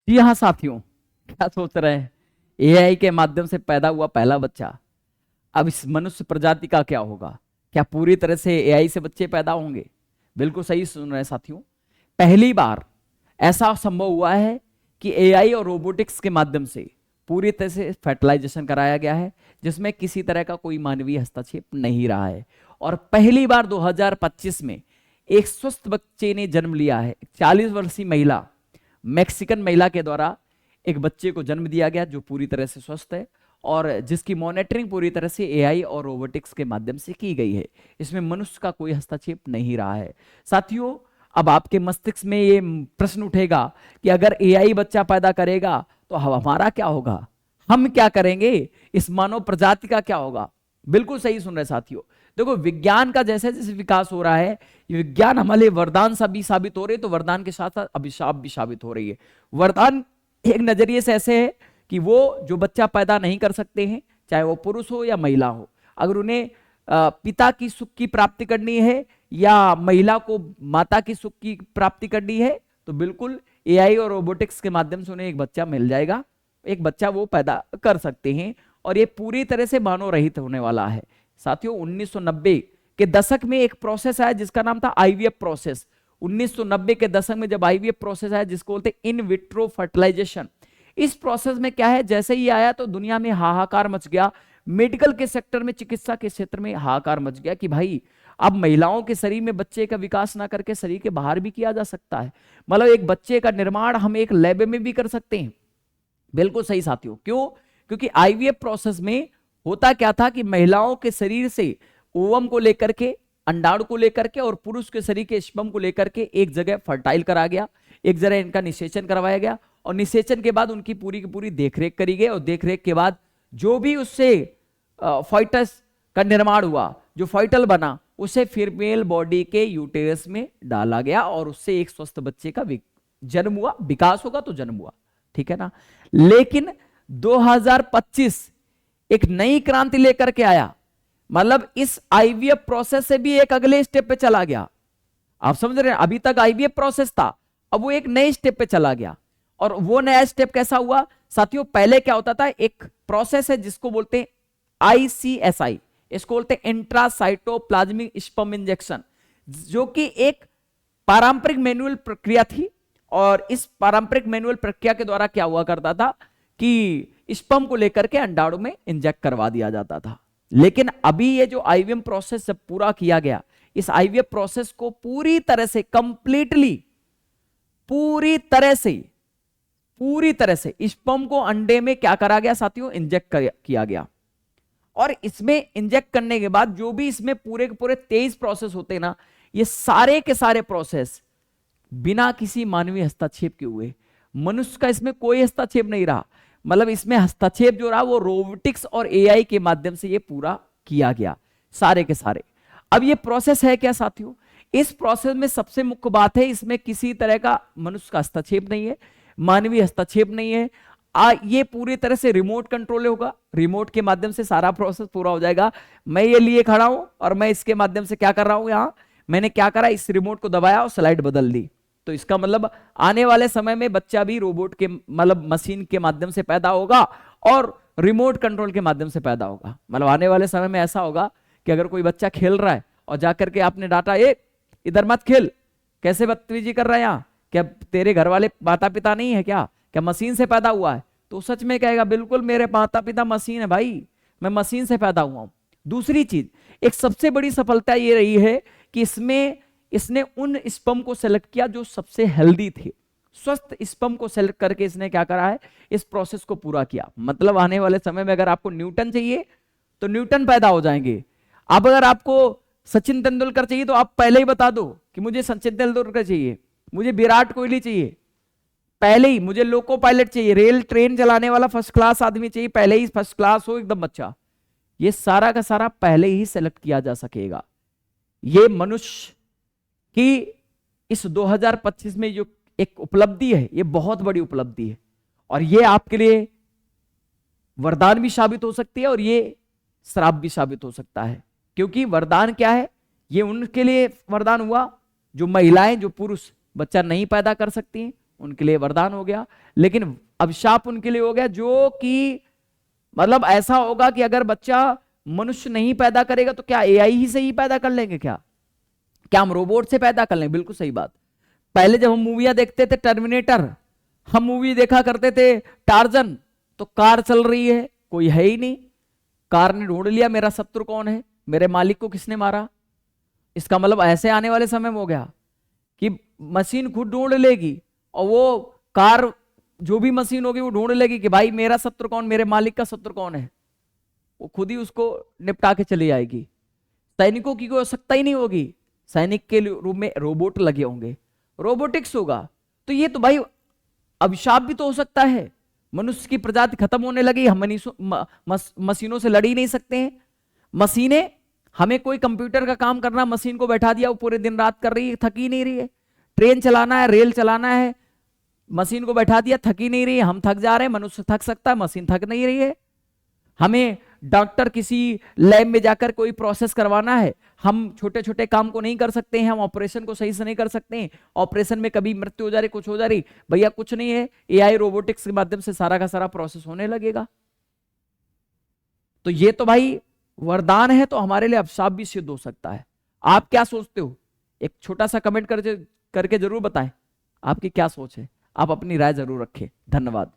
जी हाँ साथियों, क्या सोच रहे हैं? एआई के माध्यम से पैदा हुआ पहला बच्चा, अब इस मनुष्य प्रजाति का क्या होगा? क्या पूरी तरह से एआई से बच्चे पैदा होंगे? बिल्कुल सही सुन रहे हैं साथियों। पहली बार ऐसा संभव हुआ है कि एआई और रोबोटिक्स के माध्यम से पूरी तरह से फर्टिलाइजेशन कराया गया है, जिसमें किसी तरह का कोई मानवीय हस्तक्षेप नहीं रहा है। और पहली बार 2025 में एक स्वस्थ बच्चे ने जन्म लिया है। 40 वर्षीय महिला, मैक्सिकन महिला के द्वारा एक बच्चे को जन्म दिया गया जो पूरी तरह से स्वस्थ है और जिसकी मॉनिटरिंग पूरी तरह से एआई और रोबोटिक्स के माध्यम से की गई है। इसमें मनुष्य का कोई हस्तक्षेप नहीं रहा है। साथियों, अब आपके मस्तिष्क में ये प्रश्न उठेगा कि अगर एआई बच्चा पैदा करेगा तो हमारा क्या होगा, हम क्या करेंगे, इस मानव प्रजाति का क्या होगा? बिल्कुल सही सुन रहे साथियों। देखो, विज्ञान का जैसे जैसे विकास हो रहा है, विज्ञान हमारे लिए वरदान सा भी साबित हो रही है, तो वरदान के साथ साथ अभिशाप भी साबित हो रही है। वरदान एक नजरिए से ऐसे है कि वो जो बच्चा पैदा नहीं कर सकते हैं, चाहे वो पुरुष हो या महिला हो, अगर उन्हें पिता की सुख की प्राप्ति करनी है या महिला को माता की सुख की प्राप्ति करनी है, तो बिल्कुल एआई और रोबोटिक्स के माध्यम से उन्हें एक बच्चा मिल जाएगा, एक बच्चा वो पैदा कर सकते हैं। और ये पूरी तरह से मानव रहित होने वाला है। साथियों, 1990 के दशक में एक प्रोसेस आया जिसका नाम था आईवीएफ प्रोसेस। 1990 के दशक में जब आईवीएफ प्रोसेस आया, जिसको बोलते हैं इन विट्रो फर्टिलाइजेशन, इस प्रोसेस में क्या है, जैसे ही आया तो दुनिया में हाहाकार मच गया। मेडिकल के सेक्टर में, चिकित्सा के क्षेत्र में हाहाकार मच गया कि भाई अब महिलाओं के शरीर में बच्चे का विकास ना करके शरीर के बाहर भी किया जा सकता है। मतलब एक बच्चे का निर्माण हम एक लैब में भी कर सकते हैं। बिल्कुल सही साथियों। क्यों? क्योंकि आईवीएफ प्रोसेस में होता क्या था कि महिलाओं के शरीर से ओवम को लेकर के, अंडाणु को लेकर के और पुरुष के शरीर के स्पर्म को लेकर के एक जगह फर्टाइल करा गया, एक जगह इनका निषेचन करवाया गया और निषेचन के बाद उनकी पूरी की पूरी देखरेख करी गई और देखरेख के बाद जो भी उससे फाइटस का निर्माण हुआ, जो फाइटल बना, उसे फीमेल बॉडी के यूटेरस में डाला गया और उससे एक स्वस्थ बच्चे का जन्म हुआ। विकास होगा तो जन्म हुआ, ठीक है ना। लेकिन 2025 एक नई क्रांति लेकर के आया। मतलब इस आईवीएफ प्रोसेस से भी एक अगले स्टेप पे चला गया। आप समझ रहे हैं, अभी तक आईवीएफ प्रोसेस था, अब वो एक नए स्टेप पे चला गया। और वो नया स्टेप कैसा हुआ साथियों? पहले क्या होता था, एक प्रोसेस है जिसको बोलते हैं आईसीएसआई, इसको बोलते हैं इंट्रासाइटोप्लाज्मिक स्पर्म इंजेक्शन, जो कि एक पारंपरिक मैनुअल प्रक्रिया थी। और इस पारंपरिक मैनुअल प्रक्रिया के द्वारा क्या हुआ करता था कि स्पर्म को लेकर के अंडाणु में इंजेक्ट करवा दिया जाता था। लेकिन अभी ये जो आईवीएफ प्रोसेस जब पूरा किया गया, इस आईवीएफ प्रोसेस को पूरी तरह से कंप्लीटली, पूरी तरह से स्पर्म को अंडे में क्या करा गया साथियों? इंजेक्ट किया गया। और इसमें इंजेक्ट करने के बाद जो भी इसमें पूरे के पूरे 23 प्रोसेस होते हैं ना, ये सारे के सारे प्रोसेस बिना किसी मानवीय हस्तक्षेप के हुए। मनुष्य का इसमें कोई हस्तक्षेप नहीं रहा। मतलब इसमें हस्तक्षेप जो रहा वो रोबोटिक्स और एआई के माध्यम से ये पूरा किया गया, सारे के सारे। अब ये प्रोसेस है क्या साथियों? इस प्रोसेस में सबसे मुख्य बात है, इसमें किसी तरह का मनुष्य का हस्तक्षेप नहीं है, मानवीय हस्तक्षेप नहीं है। ये पूरी तरह से रिमोट कंट्रोल होगा, रिमोट के माध्यम से सारा प्रोसेस पूरा हो जाएगा। मैं ये लिए खड़ा हूं और मैं इसके माध्यम से क्या कर रहा हूं, यहां मैंने क्या करा, इस रिमोट को दबाया और स्लाइड बदल दी। तो इसका मतलब आने वाले समय में बच्चा भी रोबोट के, मतलब मशीन के माध्यम से पैदा होगा और रिमोट कंट्रोल के माध्यम से पैदा होगा। मतलब आने वाले समय में ऐसा होगा कि अगर कोई बच्चा खेल रहा है और जाकर के आपने डांटा, ए इधर मत खेल, कैसे बदतमीजी कर रहा है यहाँ, क्या तेरे घर वाले माता पिता नहीं है क्या मशीन से पैदा हुआ है? तो सच में कहेगा बिल्कुल मेरे माता पिता मशीन है भाई, मैं मशीन से पैदा हुआ हूं। दूसरी चीज, एक सबसे बड़ी सफलता ये रही है कि इसने उन स्पर्म को सेलेक्ट किया जो सबसे हेल्दी थे, स्वस्थ स्पर्म को सेलेक्ट करके इसने क्या करा है, इस प्रोसेस को पूरा किया। मतलब आने वाले समय में अगर आपको न्यूटन चाहिए तो न्यूटन पैदा हो जाएंगे। अब अगर आपको सचिन तेंदुलकर चाहिए तो आप पहले ही बता दो कि मुझे सचिन तेंदुलकर चाहिए, मुझे विराट कोहली चाहिए, पहले ही मुझे लोको पायलट चाहिए, रेल ट्रेन चलाने वाला फर्स्ट क्लास आदमी चाहिए, पहले ही फर्स्ट क्लास हो एकदम अच्छा। ये सारा का सारा पहले ही सेलेक्ट किया जा सकेगा। ये मनुष्य की इस 2025 में जो एक उपलब्धि है, ये बहुत बड़ी उपलब्धि है और ये आपके लिए वरदान भी साबित हो सकती है और ये श्राप भी साबित हो सकता है। क्योंकि वरदान क्या है, ये उनके लिए वरदान हुआ जो महिलाएं, जो पुरुष बच्चा नहीं पैदा कर सकती हैं, उनके लिए वरदान हो गया। लेकिन अभिशाप उनके लिए हो गया जो कि मतलब ऐसा होगा कि अगर बच्चा मनुष्य नहीं पैदा करेगा तो क्या एआई ही से ही पैदा कर लेंगे? क्या हम रोबोट से पैदा कर लेंगे? बिल्कुल सही बात। पहले जब हम मूवियां देखते थे, टर्मिनेटर, हम मूवी देखा करते थे, टार्जन, तो कार चल रही है, कोई है ही नहीं, कार ने ढूंढ लिया मेरा शत्रु कौन है, मेरे मालिक को किसने मारा। इसका मतलब ऐसे आने वाले समय में हो गया कि मशीन खुद ढूंढ लेगी, और वो कार जो भी मशीन होगी वो ढूंढ लेगी कि भाई मेरा शत्रु कौन, मेरे मालिक का शत्रु कौन है, वो खुद ही उसको निपटा के चली आएगी। सैनिकों की कोई आवश्यकता ही नहीं होगी, सैनिक के रूप में रोबोट लगे होंगे, रोबोटिक्स होगा। तो ये तो भाई अभिशाप भी तो हो सकता है। मनुष्य की प्रजाति खत्म होने लगी, हम मशीनों से लड़ ही नहीं सकते हैं। मशीनें, हमें कोई कंप्यूटर का काम करना, मशीन को बैठा दिया, वो पूरे दिन रात कर रही है, थक ही नहीं रही है। ट्रेन चलाना है, रेल चलाना है, मशीन को बैठा दिया, थक ही नहीं रही है। हम थक जा रहे हैं, मनुष्य थक सकता है, मशीन थक नहीं रही है। हमें डॉक्टर किसी लैब में जाकर कोई प्रोसेस करवाना है, हम छोटे छोटे काम को नहीं कर सकते हैं, हम ऑपरेशन को सही से नहीं कर सकते हैं, ऑपरेशन में कभी मृत्यु हो जा रही, कुछ हो जा रही, भैया कुछ नहीं है, एआई रोबोटिक्स के माध्यम से सारा का सारा प्रोसेस होने लगेगा। तो ये तो भाई वरदान है, तो हमारे लिए अभिशाप भी सिद्ध हो सकता है। आप क्या सोचते हो? एक छोटा सा कमेंट करके जरूर बताएं आपकी क्या सोच है। आप अपनी राय जरूर रखें। धन्यवाद।